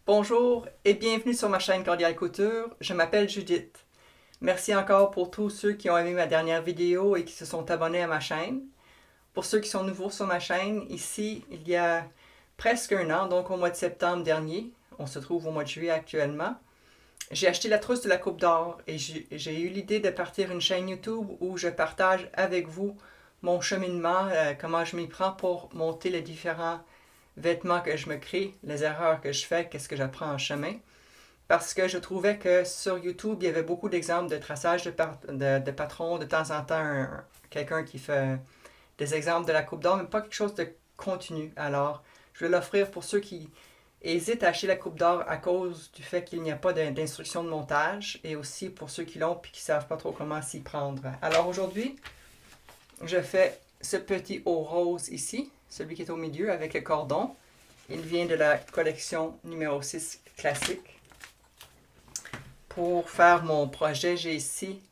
Bonjour et bienvenue sur ma chaîne Cordiale Couture. Je m'appelle Judith. Merci encore pour tous ceux qui ont aimé ma dernière vidéo et qui se sont abonnés à ma chaîne. Pour ceux qui sont nouveaux sur ma chaîne, ici, il y a presque un an, donc au mois de septembre dernier, on se trouve au mois de juillet actuellement, j'ai acheté la trousse de la Coupe d'Or et j'ai eu l'idée de partir une chaîne YouTube où je partage avec vous mon cheminement, comment je m'y prends pour monter les différents vêtements que je me crée, les erreurs que je fais, qu'est-ce que j'apprends en chemin. Parce que je trouvais que sur YouTube, il y avait beaucoup d'exemples de traçage de patrons, de temps en temps, quelqu'un qui fait des exemples de la Coupe d'Or, mais pas quelque chose de continu. Alors, je vais l'offrir pour ceux qui hésitent à acheter la Coupe d'Or à cause du fait qu'il n'y a pas d'instruction de montage, et aussi pour ceux qui l'ont et qui ne savent pas trop comment s'y prendre. Alors aujourd'hui, je fais ce petit haut rose ici, celui qui est au milieu avec le cordon. Il vient de la collection numéro 6 classique. Pour faire mon projet, j'ai ici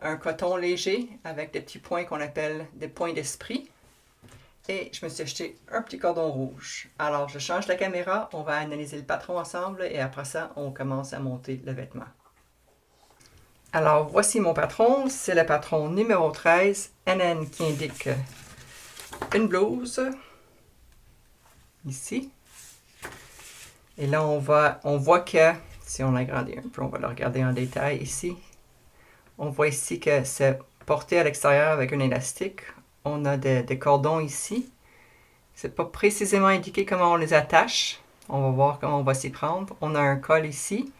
un coton léger avec des petits points qu'on appelle des points d'esprit. Et je me suis acheté un petit cordon rouge. Alors, je change la caméra, on va analyser le patron ensemble et après ça, on commence à monter le vêtement. Alors, voici mon patron. C'est le patron numéro 13, NN, qui indique une blouse, ici. Et là, on voit que, si on l'agrandit un peu, on va le regarder en détail ici. On voit ici que c'est porté à l'extérieur avec un élastique. On a des cordons ici. C'est pas précisément indiqué comment on les attache. On va voir comment on va s'y prendre. On a un col ici,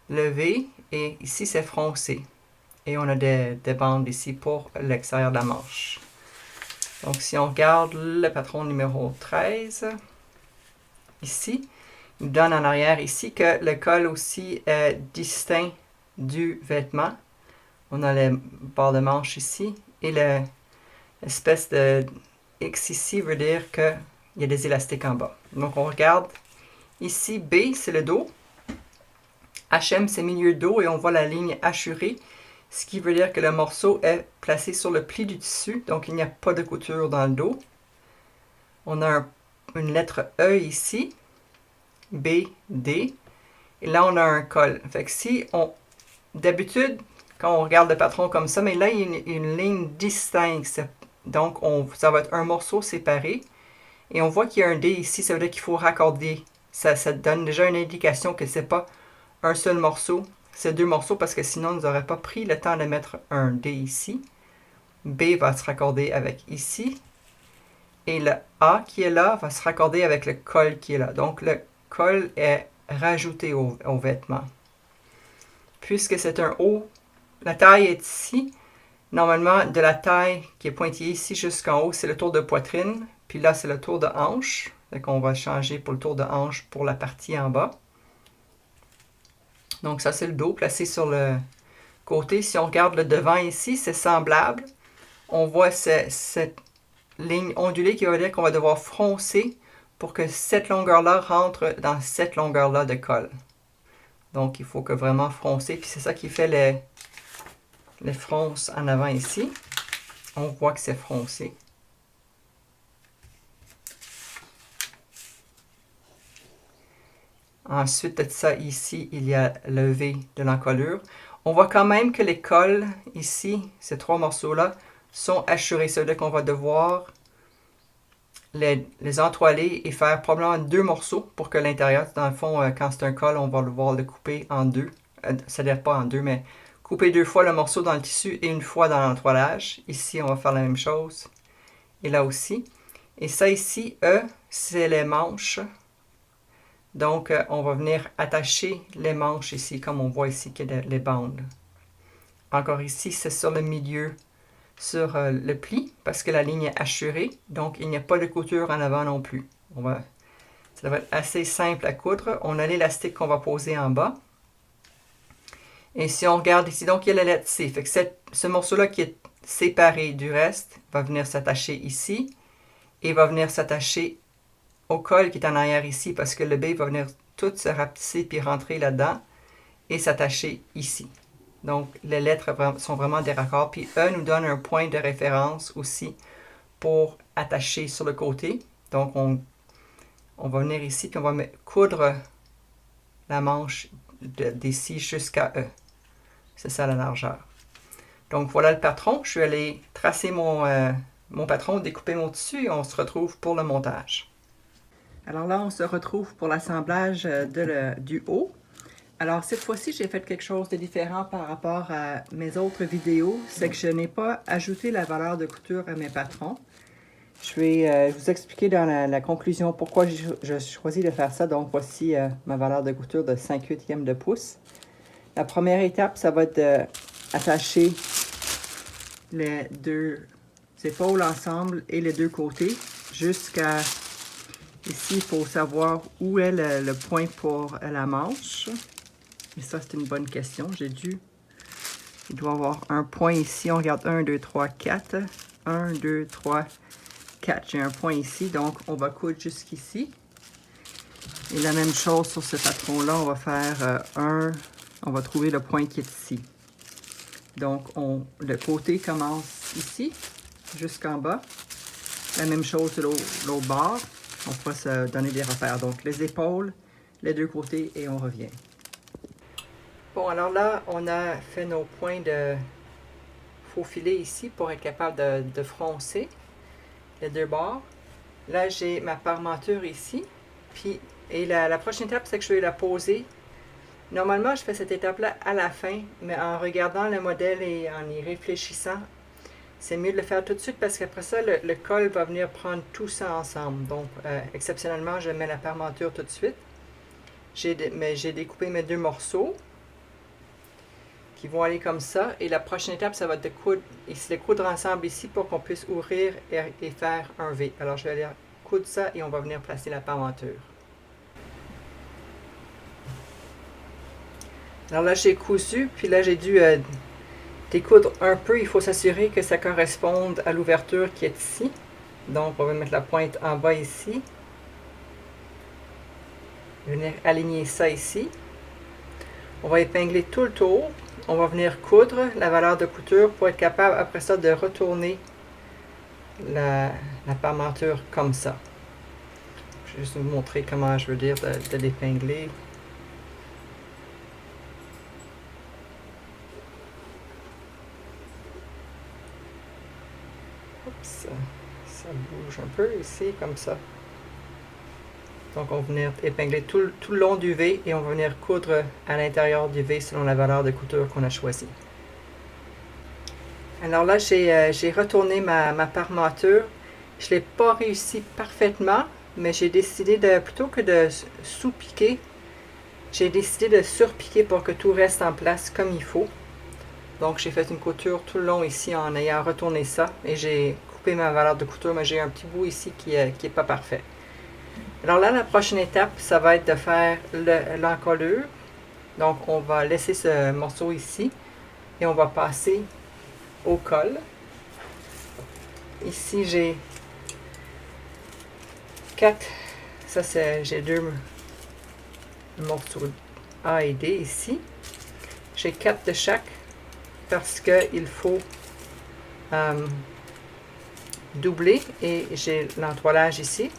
levé, et ici c'est froncé. Et on a des bandes ici pour l'extérieur de la manche. Donc si on regarde le patron numéro 13, ici, il nous donne en arrière ici que le col aussi est distinct du vêtement. On a les bords de manche ici et l'espèce de X ici veut dire qu'il y a des élastiques en bas. Donc on regarde ici, B c'est le dos, HM c'est milieu dos et on voit la ligne hachurée, ce qui veut dire que le morceau est placé sur le pli du tissu, donc il n'y a pas de couture dans le dos. On a une lettre E ici, B, D, et là on a un col. Fait que si on, d'habitude, quand on regarde le patron comme ça, mais là il y a une ligne distincte, donc ça va être un morceau séparé. Et on voit qu'il y a un D ici, ça veut dire qu'il faut raccorder. Ça donne déjà une indication que c'est pas un seul morceau, c'est deux morceaux parce que sinon on n'aurait pas pris le temps de mettre un D ici. B va se raccorder avec ici. Et le A qui est là va se raccorder avec le col qui est là. Donc le col est rajouté au vêtement. Puisque c'est un haut, la taille est ici. Normalement, de la taille qui est pointillée ici jusqu'en haut, c'est le tour de poitrine. Puis là, c'est le tour de hanche. Donc, on va changer pour le tour de hanche pour la partie en bas. Donc, ça, c'est le dos placé sur le côté. Si on regarde le devant ici, c'est semblable. On voit cette ligne ondulée qui veut dire qu'on va devoir froncer pour que cette longueur-là rentre dans cette longueur-là de col. Donc, il faut que vraiment froncer. Puis, c'est ça qui fait les fronces en avant ici. On voit que c'est froncé. Ensuite de ça, ici, il y a le V de l'encolure. On voit quand même que les cols, ici, ces trois morceaux-là, sont hachurés. Ça veut dire qu'on va devoir les entoiler et faire probablement deux morceaux pour que l'intérieur, dans le fond, quand c'est un col, on va devoir le couper en deux. C'est-à-dire pas en deux, mais couper deux fois le morceau dans le tissu et une fois dans l'entoilage. Ici, on va faire la même chose. Et là aussi. Et ça ici, E, c'est les manches. Donc, on va venir attacher les manches ici, comme on voit ici qu'il y a les bandes. Encore ici, c'est sur le milieu, sur le pli, parce que la ligne est hachurée. Donc, il n'y a pas de couture en avant non plus. Ça va être assez simple à coudre. On a l'élastique qu'on va poser en bas. Et si on regarde ici, donc il y a la lettre C. Fait que ce morceau-là qui est séparé du reste va venir s'attacher ici et va venir s'attacher au col qui est en arrière ici parce que le B va venir tout se rapetisser puis rentrer là-dedans et s'attacher ici. Donc, les lettres sont vraiment des raccords. Puis E nous donne un point de référence aussi pour attacher sur le côté. Donc, on va venir ici puis on va coudre la manche d'ici jusqu'à E. C'est ça la largeur. Donc voilà le patron. Je vais aller tracer mon patron, découper mon tissu et on se retrouve pour le montage. Alors là, on se retrouve pour l'assemblage du haut. Alors cette fois-ci, j'ai fait quelque chose de différent par rapport à mes autres vidéos. C'est que je n'ai pas ajouté la valeur de couture à mes patrons. Je vais vous expliquer dans la conclusion pourquoi je choisis de faire ça. Donc voici ma valeur de couture de 5/8 de pouce. La première étape, ça va être d'attacher les deux épaules ensemble et les deux côtés jusqu'à ici. Il faut savoir où est le point pour la manche. Et ça, c'est une bonne question. Il doit y avoir un point ici. On regarde 1, 2, 3, 4. 1, 2, 3, 4. J'ai un point ici. Donc, on va coudre jusqu'ici. Et la même chose sur ce patron-là. On va faire on va trouver le point qui est ici. Donc, le côté commence ici, jusqu'en bas. La même chose de l'autre bord. On pourra se donner des repères. Donc, les épaules, les deux côtés et on revient. Bon, alors là, on a fait nos points de faux filet ici pour être capable de froncer les deux bords. Là, j'ai ma parmenture ici. Et la prochaine étape, c'est que je vais la poser. Normalement, je fais cette étape-là à la fin, mais en regardant le modèle et en y réfléchissant, c'est mieux de le faire tout de suite parce qu'après ça, le col va venir prendre tout ça ensemble. Donc, exceptionnellement, je mets la parmenture tout de suite. J'ai découpé mes deux morceaux qui vont aller comme ça. Et la prochaine étape, ça va être de coudre ensemble ici pour qu'on puisse ouvrir et faire un V. Alors, je vais aller coudre ça et on va venir placer la parmenture. Alors là, j'ai cousu, puis là, j'ai dû découdre un peu. Il faut s'assurer que ça corresponde à l'ouverture qui est ici. Donc, on va mettre la pointe en bas ici. Venir aligner ça ici. On va épingler tout le tour. On va venir coudre la valeur de couture pour être capable après ça de retourner la parmenture comme ça. Je vais juste vous montrer comment je veux dire de l'épingler. Oups, ça bouge un peu ici comme ça. Donc, on va venir épingler tout le long du V et on va venir coudre à l'intérieur du V selon la valeur de couture qu'on a choisie. Alors là, j'ai retourné ma parmenture. Je ne l'ai pas réussi parfaitement, mais j'ai décidé plutôt que de sous-piquer, j'ai décidé de surpiquer pour que tout reste en place comme il faut. Donc, j'ai fait une couture tout le long ici en ayant retourné ça et j'ai coupé ma valeur de couture, mais j'ai un petit bout ici qui est pas parfait. Alors là, la prochaine étape, ça va être de faire l'encolure. Donc, on va laisser ce morceau ici et on va passer au col. Ici, j'ai 4. Ça, j'ai 2 morceaux A et D ici. J'ai 4 de chaque parce qu'il faut doubler et j'ai l'entoilage ici.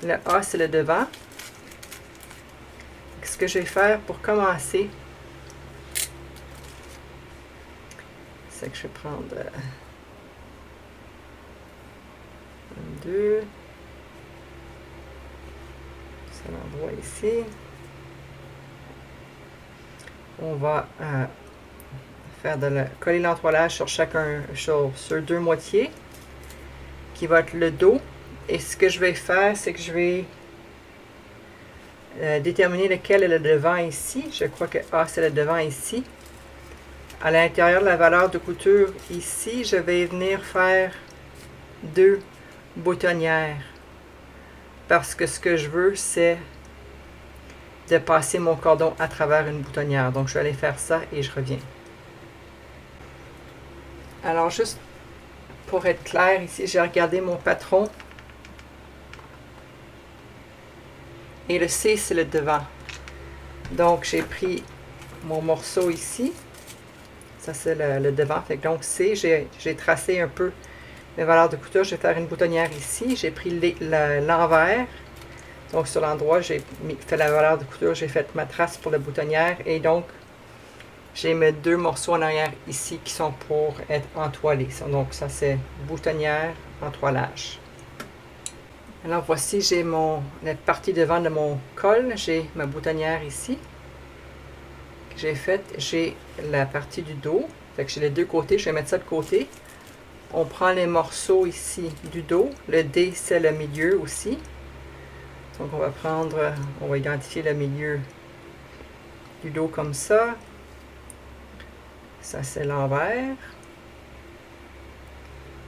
Le A, c'est le devant. Ce que je vais faire pour commencer, c'est que je vais prendre 2. C'est l'endroit ici. On va coller l'entoilage sur 2 moitiés, qui va être le dos. Et ce que je vais faire, c'est que je vais déterminer lequel est le devant ici. Je crois que A, c'est le devant ici. À l'intérieur de la valeur de couture ici, je vais venir faire 2 boutonnières. Parce que ce que je veux, c'est de passer mon cordon à travers une boutonnière. Donc, je vais aller faire ça et je reviens. Alors, juste pour être clair, ici, j'ai regardé mon patron. Et le C, c'est le devant. Donc, j'ai pris mon morceau ici. Ça, c'est le devant. Fait que donc, C, j'ai tracé un peu mes valeurs de couture. Je vais faire une boutonnière ici. J'ai pris l'envers Donc sur l'endroit, j'ai fait la valeur de couture, j'ai fait ma trace pour la boutonnière et donc j'ai mes 2 morceaux en arrière ici qui sont pour être entoilés. Donc ça c'est boutonnière, entoilage. Alors voici, j'ai la partie devant de mon col, j'ai ma boutonnière ici que j'ai faite, j'ai la partie du dos, fait que j'ai les deux côtés, je vais mettre ça de côté. On prend les morceaux ici du dos, le D c'est le milieu aussi. Donc on va identifier le milieu du dos comme ça. Ça c'est l'envers.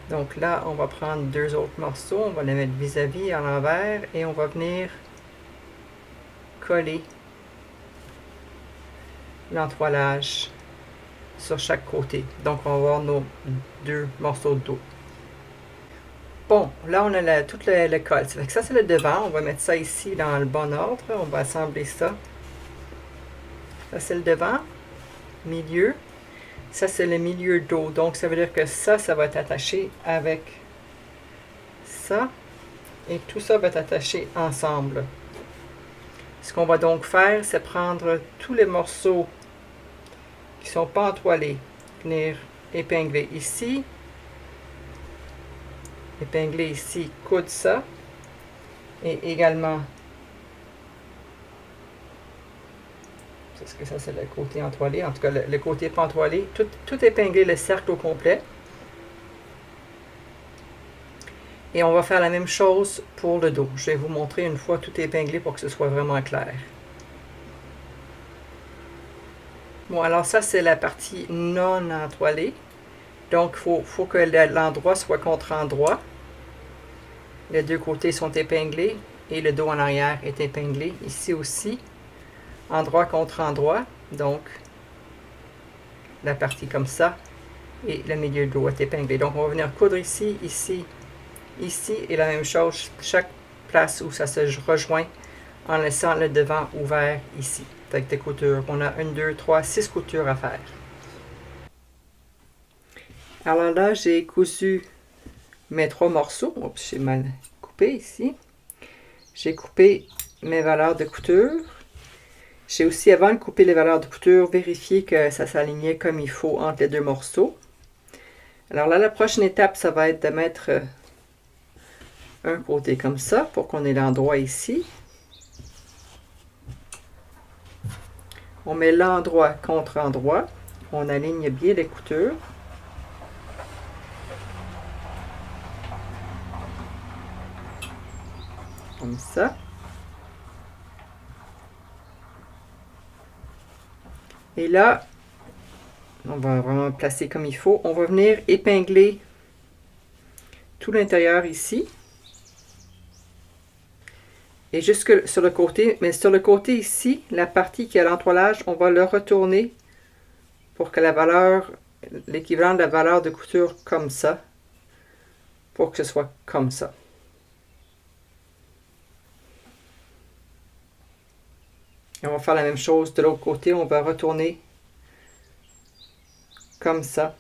Donc là, on va prendre 2 autres morceaux, on va les mettre vis-à-vis à l'envers et on va venir coller l'entoilage sur chaque côté. Donc on va avoir nos 2 morceaux de dos. Bon, là on a tout le col. Ça c'est le devant, on va mettre ça ici dans le bon ordre, on va assembler ça. Ça c'est le devant, milieu. Ça c'est le milieu dos, donc ça veut dire que ça va être attaché avec ça. Et tout ça va être attaché ensemble. Ce qu'on va donc faire, c'est prendre tous les morceaux qui ne sont pas entoilés, venir épingler ici, épingler ici, coudre ça, et également, est-ce que ça c'est le côté entoilé, en tout cas le côté pas entoilé, tout épingler le cercle au complet. Et on va faire la même chose pour le dos. Je vais vous montrer une fois tout épinglé pour que ce soit vraiment clair. Bon, alors ça, c'est la partie non entoilée. Donc, il faut que l'endroit soit contre endroit. Les deux côtés sont épinglés et le dos en arrière est épinglé. Ici aussi, endroit contre endroit. Donc, la partie comme ça et le milieu du dos est épinglé. Donc, on va venir coudre ici, ici, ici et la même chose, chaque place où ça se rejoint en laissant le devant ouvert ici. Avec des coutures. On a 1, 2, 3, 6 coutures à faire. Alors là, j'ai cousu mes 3 morceaux. Oups, j'ai mal coupé ici. J'ai coupé mes valeurs de couture. J'ai aussi, avant de couper les valeurs de couture, vérifié que ça s'alignait comme il faut entre les 2 morceaux. Alors là, la prochaine étape, ça va être de mettre un côté comme ça pour qu'on ait l'endroit ici. On met l'endroit contre endroit. On aligne bien les coutures. Comme ça. Et là, on va vraiment placer comme il faut. On va venir épingler tout l'intérieur ici. Et jusque sur le côté, mais sur le côté ici, la partie qui a l'entoilage, on va le retourner pour que la valeur, l'équivalent de la valeur de couture comme ça, pour que ce soit comme ça. Et on va faire la même chose de l'autre côté, on va retourner comme ça.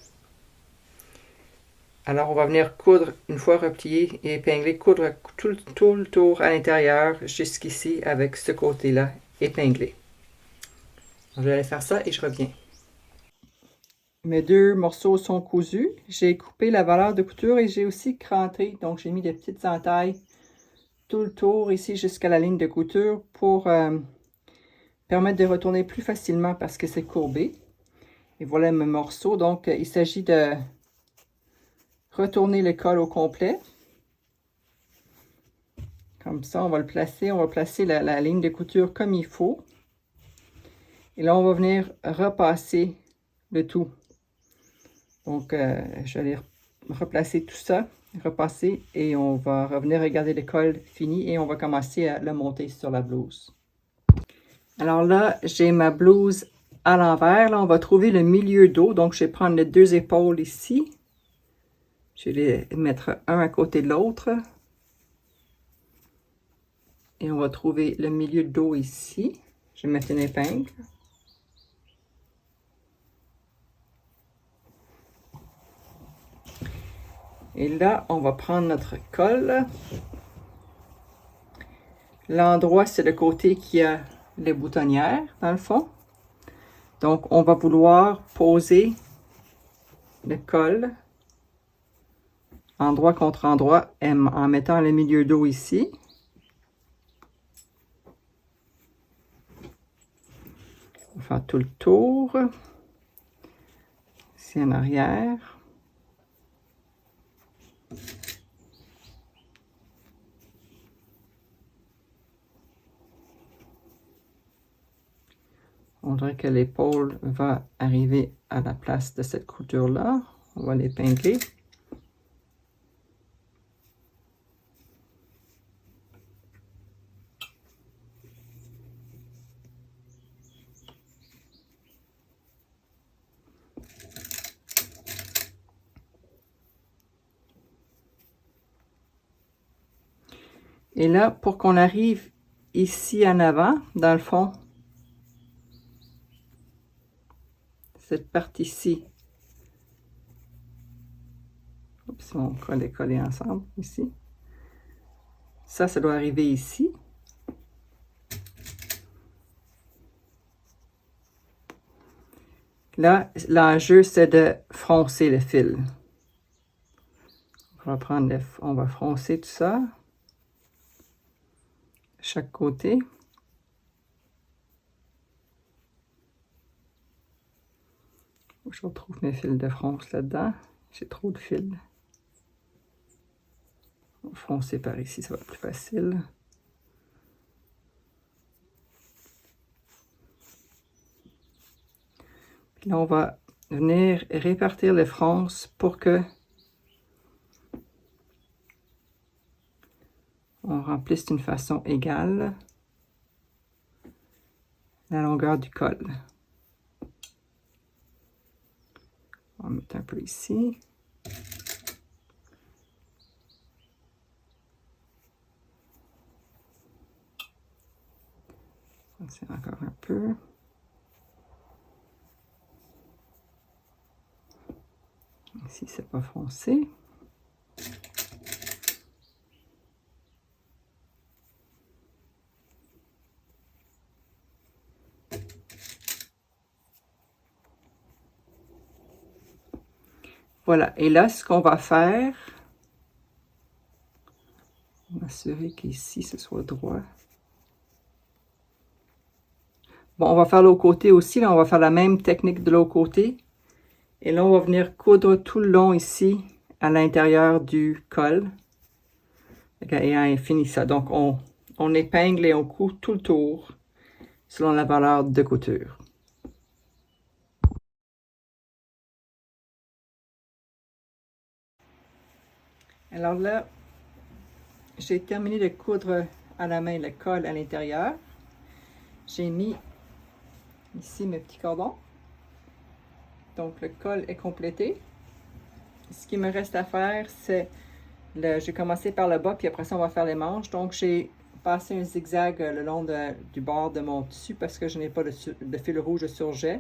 Alors on va venir coudre une fois replié et épingler, coudre tout le tour à l'intérieur jusqu'ici avec ce côté-là épinglé. Je vais aller faire ça et je reviens. Mes 2 morceaux sont cousus. J'ai coupé la valeur de couture et j'ai aussi cranté. Donc j'ai mis des petites entailles tout le tour ici jusqu'à la ligne de couture pour permettre de retourner plus facilement parce que c'est courbé. Et voilà mes morceaux. Donc il s'agit de retourner le col au complet. Comme ça, on va le placer. On va placer la ligne de couture comme il faut. Et là, on va venir repasser le tout. Donc, je vais aller replacer tout ça, repasser, et on va revenir regarder le col fini et on va commencer à le monter sur la blouse. Alors là, j'ai ma blouse à l'envers. Là, on va trouver le milieu dos. Donc, je vais prendre les 2 épaules ici. Je vais les mettre un à côté de l'autre. Et on va trouver le milieu de dos ici. Je vais mettre une épingle. Et là, on va prendre notre col. L'endroit, c'est le côté qui a les boutonnières, dans le fond. Donc, on va vouloir poser le col endroit contre endroit en mettant le milieu d'eau ici. On va faire tout le tour. Ici en arrière. On dirait que l'épaule va arriver à la place de cette couture-là. On va l'épingler. Et là, pour qu'on arrive ici en avant, dans le fond, cette partie-ci, on va les coller ensemble ici. Ça doit arriver ici. Là, l'enjeu, c'est de froncer le fil. On va froncer tout ça. De chaque côté. Je retrouve mes fils de fronce là-dedans. J'ai trop de fils. On va froncer par ici, ça va être plus facile. Puis là, on va venir répartir les fronces pour que on remplisse d'une façon égale la longueur du col. On va mettre un peu ici. C'est encore un peu. Ici, c'est pas foncé. Voilà, et là, ce qu'on va faire, on va m'assurer qu'ici, ce soit droit. Bon, on va faire l'autre côté aussi, là, on va faire la même technique de l'autre côté. Et là, on va venir coudre tout le long ici, à l'intérieur du col. Et on finit ça. Donc, on épingle et on coud tout le tour, selon la valeur de couture. Alors là, j'ai terminé de coudre à la main le col à l'intérieur. J'ai mis ici mes petits cordons. Donc le col est complété. Ce qui me reste à faire, c'est, j'ai commencé par le bas, puis après ça, on va faire les manches. Donc j'ai passé un zigzag le long du bord de mon tissu parce que je n'ai pas de fil rouge de surjet.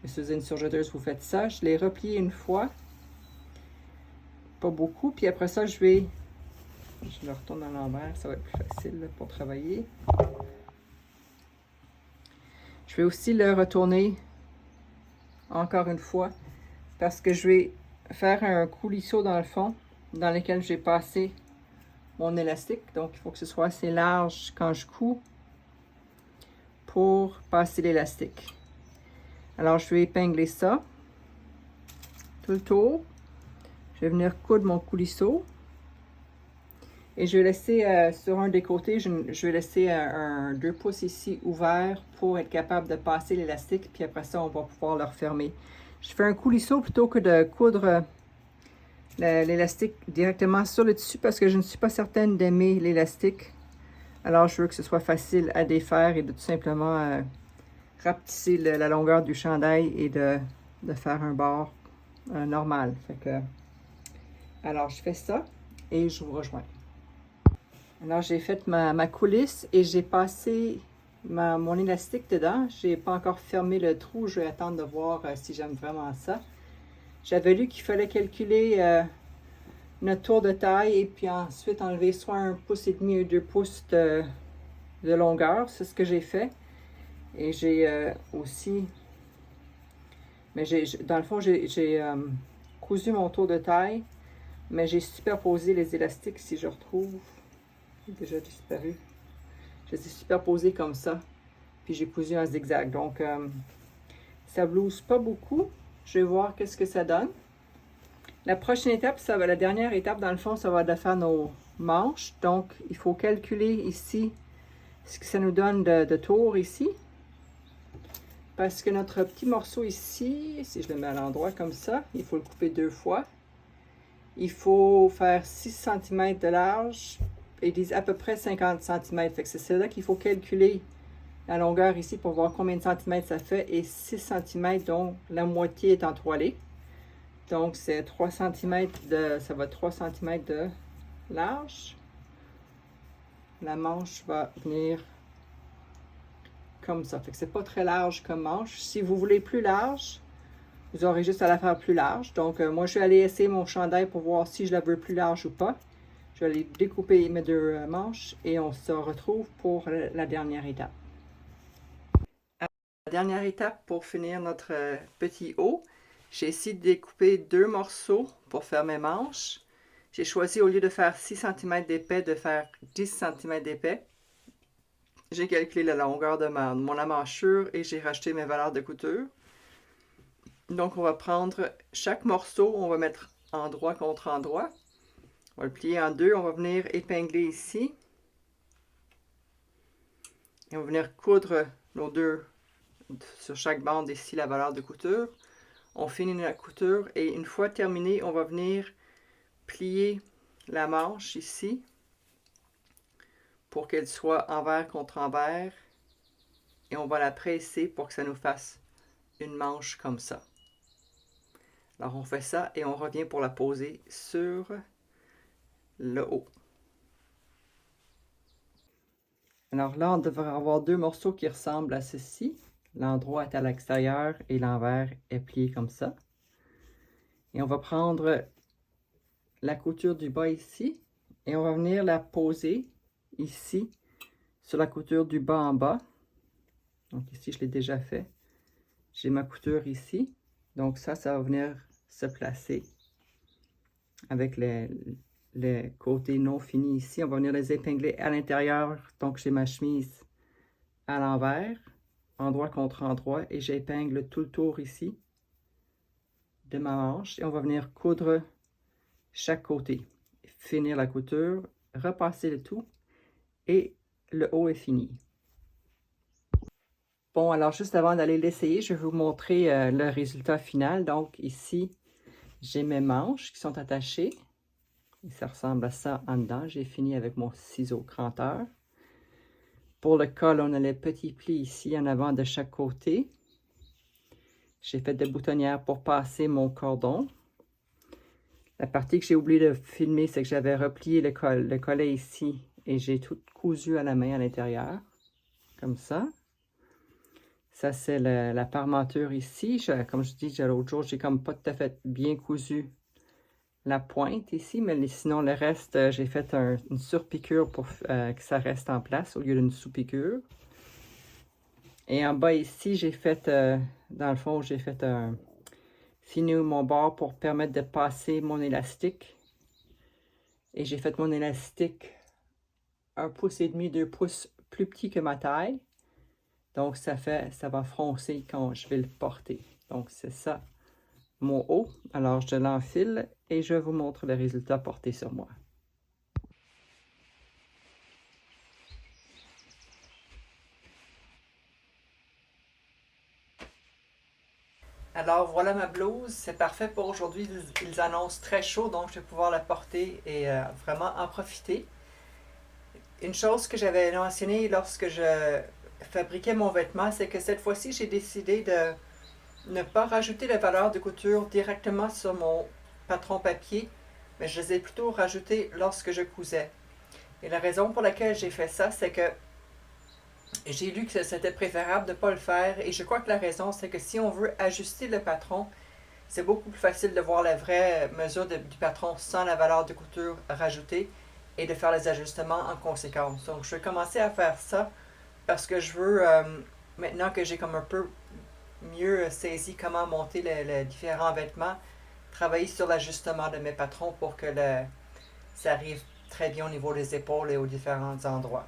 Si vous avez une surjeteuse, vous faites ça. Je l'ai replié une fois. Pas beaucoup. Puis après ça, je le retourne à l'envers. Ça va être plus facile là, pour travailler. Je vais aussi le retourner encore une fois parce que je vais faire un coulisseau dans le fond dans lequel j'ai passé mon élastique. Donc, il faut que ce soit assez large quand je couds pour passer l'élastique. Alors, je vais épingler ça tout le tour. Je vais venir coudre mon coulisseau. Et je vais laisser sur un des côtés, je vais laisser un 2 pouces ici ouvert pour être capable de passer l'élastique. Puis après ça, on va pouvoir le refermer. Je fais un coulisseau plutôt que de coudre l'élastique directement sur le tissu parce que je ne suis pas certaine d'aimer l'élastique. Alors, je veux que ce soit facile à défaire et de tout simplement rapetisser la longueur du chandail et de faire un bord normal. Alors, je fais ça et je vous rejoins. Alors, j'ai fait ma coulisse et j'ai passé mon élastique dedans. Je n'ai pas encore fermé le trou. Je vais attendre de voir si j'aime vraiment ça. J'avais lu qu'il fallait calculer notre tour de taille et puis ensuite enlever soit 1,5 pouces ou 2 pouces de longueur, c'est ce que j'ai fait. Et j'ai aussi, mais dans le fond, j'ai cousu mon tour de taille, mais j'ai superposé les élastiques, si je retrouve, il est déjà disparu. Je les ai superposés comme ça, puis j'ai cousu un zigzag. Donc, ça blouse pas beaucoup. Je vais voir qu'est-ce que ça donne. La prochaine étape, la dernière étape, dans le fond, ça va être de faire nos manches. Donc, il faut calculer ici ce que ça nous donne de tour ici. Parce que notre petit morceau ici, si je le mets à l'endroit comme ça, il faut le couper 2 fois. Il faut faire 6 cm de large et à peu près 50 cm. Fait que c'est là qu'il faut calculer la longueur ici pour voir combien de centimètres ça fait. Et 6 cm, dont la moitié est entoilée. Donc, c'est 3 cm ça va 3 cm de large. La manche va venir comme ça. Fait que c'est pas très large comme manche. Si vous voulez plus large, vous aurez juste à la faire plus large. Donc, moi, je vais aller essayer mon chandail pour voir si je la veux plus large ou pas. Je vais aller découper mes 2 manches et on se retrouve pour la dernière étape. La dernière étape pour finir notre petit haut, j'ai essayé de découper 2 morceaux pour faire mes manches. J'ai choisi, au lieu de faire 6 cm d'épais, de faire 10 cm d'épais. J'ai calculé la longueur de mon emmanchure et j'ai rajouté mes valeurs de couture. Donc, on va prendre chaque morceau, on va mettre endroit contre endroit. On va le plier en 2, on va venir épingler ici. Et on va venir coudre nos 2 sur chaque bande ici la valeur de couture. On finit la couture et une fois terminé, on va venir plier la manche ici pour qu'elle soit envers contre envers et on va la presser pour que ça nous fasse une manche comme ça. Alors on fait ça et on revient pour la poser sur le haut. Alors là, on devrait avoir 2 morceaux qui ressemblent à ceci. L'endroit est à l'extérieur et l'envers est plié comme ça. Et on va prendre la couture du bas ici et on va venir la poser ici sur la couture du bas en bas. Donc ici, je l'ai déjà fait. J'ai ma couture ici. Donc ça va venir se placer avec les côtés non finis ici. On va venir les épingler à l'intérieur. Donc j'ai ma chemise à l'envers, endroit contre endroit, et j'épingle tout le tour ici de ma manche. Et on va venir coudre chaque côté. Finir la couture, repasser le tout, et le haut est fini. Bon, alors juste avant d'aller l'essayer, je vais vous montrer le résultat final. Donc ici, j'ai mes manches qui sont attachées. Et ça ressemble à ça en dedans. J'ai fini avec mon ciseau cranteur. Pour le col, on a les petits plis ici en avant de chaque côté. J'ai fait des boutonnières pour passer mon cordon. La partie que j'ai oublié de filmer, c'est que j'avais replié le collet ici et j'ai tout cousu à la main à l'intérieur, comme ça. Ça, c'est la parmenture ici. Comme je dis l'autre jour, j'ai comme pas tout à fait bien cousu la pointe ici, mais sinon le reste, j'ai fait une surpiqûre pour que ça reste en place au lieu d'une sous-piqûre. Et en bas ici, j'ai fait, dans le fond, j'ai fait fini mon bord pour permettre de passer mon élastique. Et j'ai fait mon élastique 1,5 pouce, 2 pouces plus petit que ma taille. Donc ça va froncer quand je vais le porter. Donc c'est ça mon haut. Alors je l'enfile et je vous montre le résultat porté sur moi. Alors voilà ma blouse, c'est parfait pour aujourd'hui. Ils annoncent très chaud, donc je vais pouvoir la porter et vraiment en profiter. Une chose que j'avais mentionnée lorsque je fabriquais mon vêtement, c'est que cette fois-ci, j'ai décidé de ne pas rajouter les valeurs de couture directement sur mon patron papier, mais je les ai plutôt rajoutées lorsque je cousais. Et la raison pour laquelle j'ai fait ça, c'est que j'ai lu que c'était préférable de ne pas le faire. Et je crois que la raison, c'est que si on veut ajuster le patron, c'est beaucoup plus facile de voir la vraie mesure du patron sans la valeur de couture rajoutée. et de faire les ajustements en conséquence. Donc je vais commencer à faire ça parce que je veux, maintenant que j'ai comme un peu mieux saisi comment monter les différents vêtements, travailler sur l'ajustement de mes patrons pour que ça arrive très bien au niveau des épaules et aux différents endroits.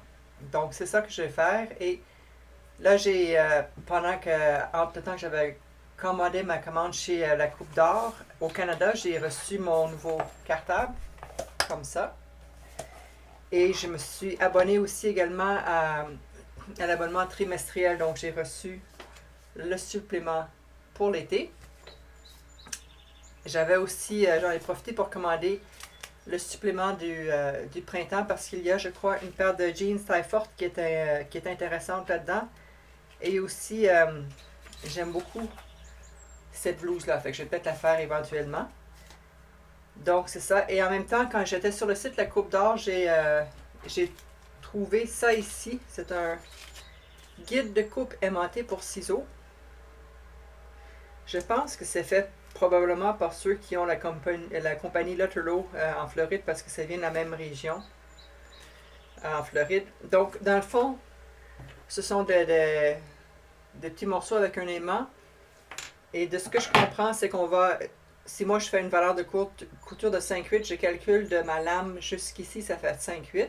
Donc c'est ça que je vais faire. Et là j'ai, entre le temps que j'avais commandé ma commande chez la Coupe d'Or au Canada, j'ai reçu mon nouveau cartable, comme ça. Et je me suis abonné aussi également à l'abonnement trimestriel, donc j'ai reçu le supplément pour l'été. J'avais aussi, j'en ai profité pour commander le supplément du printemps parce qu'il y a, je crois, une paire de jeans taille forte qui est intéressante là-dedans. Et aussi, j'aime beaucoup cette blouse-là, fait que je vais peut-être la faire éventuellement. Donc c'est ça. Et en même temps, quand j'étais sur le site La Coupe d'Or, j'ai trouvé ça ici. C'est un guide de coupe aimanté pour ciseaux. Je pense que c'est fait probablement par ceux qui ont la compagnie Lutterloh en Floride parce que ça vient de la même région en Floride. Donc dans le fond, ce sont des petits morceaux avec un aimant. Et de ce que je comprends, c'est qu'on va... Si moi je fais une valeur de couture de 5,8, je calcule de ma lame jusqu'ici, ça fait 5,8.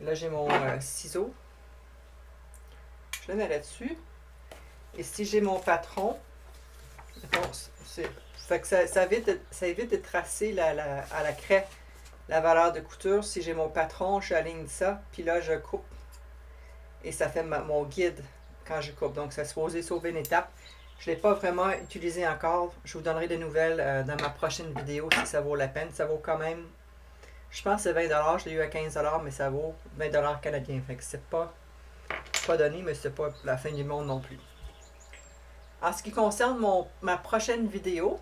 Là j'ai mon ciseau. Je le mets là-dessus. Et si j'ai mon patron, ça évite de tracer à la craie la valeur de couture. Si j'ai mon patron, j'aligne ça, puis là je coupe. Et ça fait mon guide quand je coupe. Donc c'est supposé sauver une étape. Je ne l'ai pas vraiment utilisé encore. Je vous donnerai des nouvelles dans ma prochaine vidéo si ça vaut la peine. Ça vaut quand même, je pense que c'est 20$. Je l'ai eu à 15$, mais ça vaut 20$ canadiens. Fait que c'est pas donné, mais c'est pas la fin du monde non plus. En ce qui concerne ma prochaine vidéo,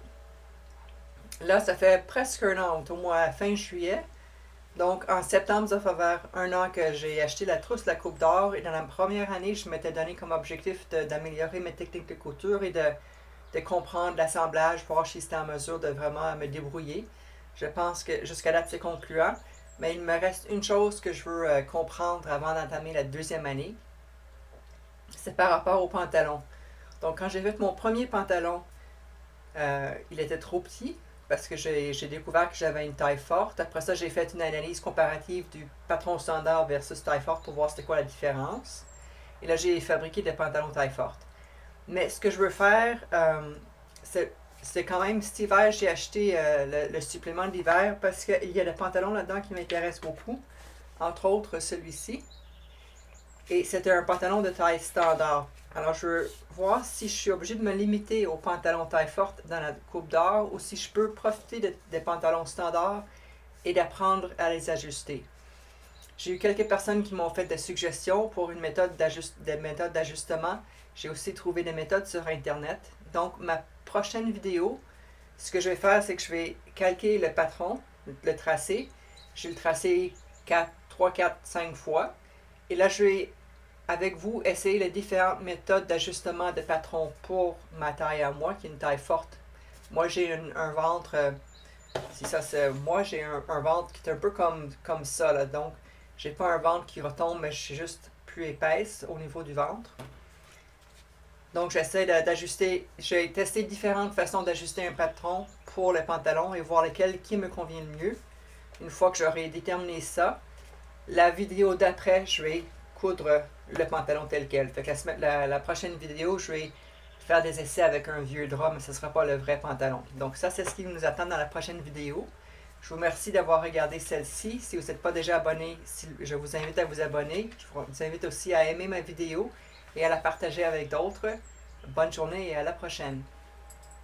là, ça fait presque un an, au mois fin juillet. Donc, en septembre, ça fait vers un an que j'ai acheté la trousse La Coupe d'Or. Et dans la première année, je m'étais donné comme objectif d'améliorer mes techniques de couture et de comprendre l'assemblage pour voir si j'étais en mesure de vraiment me débrouiller. Je pense que jusqu'à date, c'est concluant. Mais il me reste une chose que je veux comprendre avant d'entamer la deuxième année. C'est par rapport au pantalon. Donc, quand j'ai fait mon premier pantalon, il était trop petit. Parce que j'ai découvert que j'avais une taille forte. Après ça, j'ai fait une analyse comparative du patron standard versus taille forte pour voir c'était quoi la différence. Et là, j'ai fabriqué des pantalons taille forte. Mais ce que je veux faire, c'est quand même cet hiver, j'ai acheté le supplément d'hiver parce qu'il y a des pantalons là-dedans qui m'intéressent beaucoup. Entre autres, celui-ci. Et c'était un pantalon de taille standard. Alors, je veux voir si je suis obligé de me limiter aux pantalons taille forte dans la Coupe d'Or ou si je peux profiter des pantalons standards et d'apprendre à les ajuster. J'ai eu quelques personnes qui m'ont fait des suggestions pour une méthode d'ajustement. J'ai aussi trouvé des méthodes sur Internet. Donc, ma prochaine vidéo, ce que je vais faire, c'est que je vais calquer le patron, le tracé. Je vais le tracer 3, 4, 5 fois. Et là, je vais avec vous, essayez les différentes méthodes d'ajustement de patron pour ma taille à moi, qui est une taille forte. Moi, j'ai un ventre, moi, j'ai un ventre qui est un peu comme ça, là. Donc, j'ai pas un ventre qui retombe, mais je suis juste plus épaisse au niveau du ventre. Donc, j'essaie d'ajuster, j'ai testé différentes façons d'ajuster un patron pour le pantalon et voir lequel qui me convient le mieux. Une fois que j'aurai déterminé ça, la vidéo d'après, je vais coudre le pantalon tel quel. Fait que la prochaine vidéo, je vais faire des essais avec un vieux drap, mais ce ne sera pas le vrai pantalon. Donc ça, c'est ce qui nous attend dans la prochaine vidéo. Je vous remercie d'avoir regardé celle-ci. Si vous n'êtes pas déjà abonné, je vous invite à vous abonner. Je vous invite aussi à aimer ma vidéo et à la partager avec d'autres. Bonne journée et à la prochaine.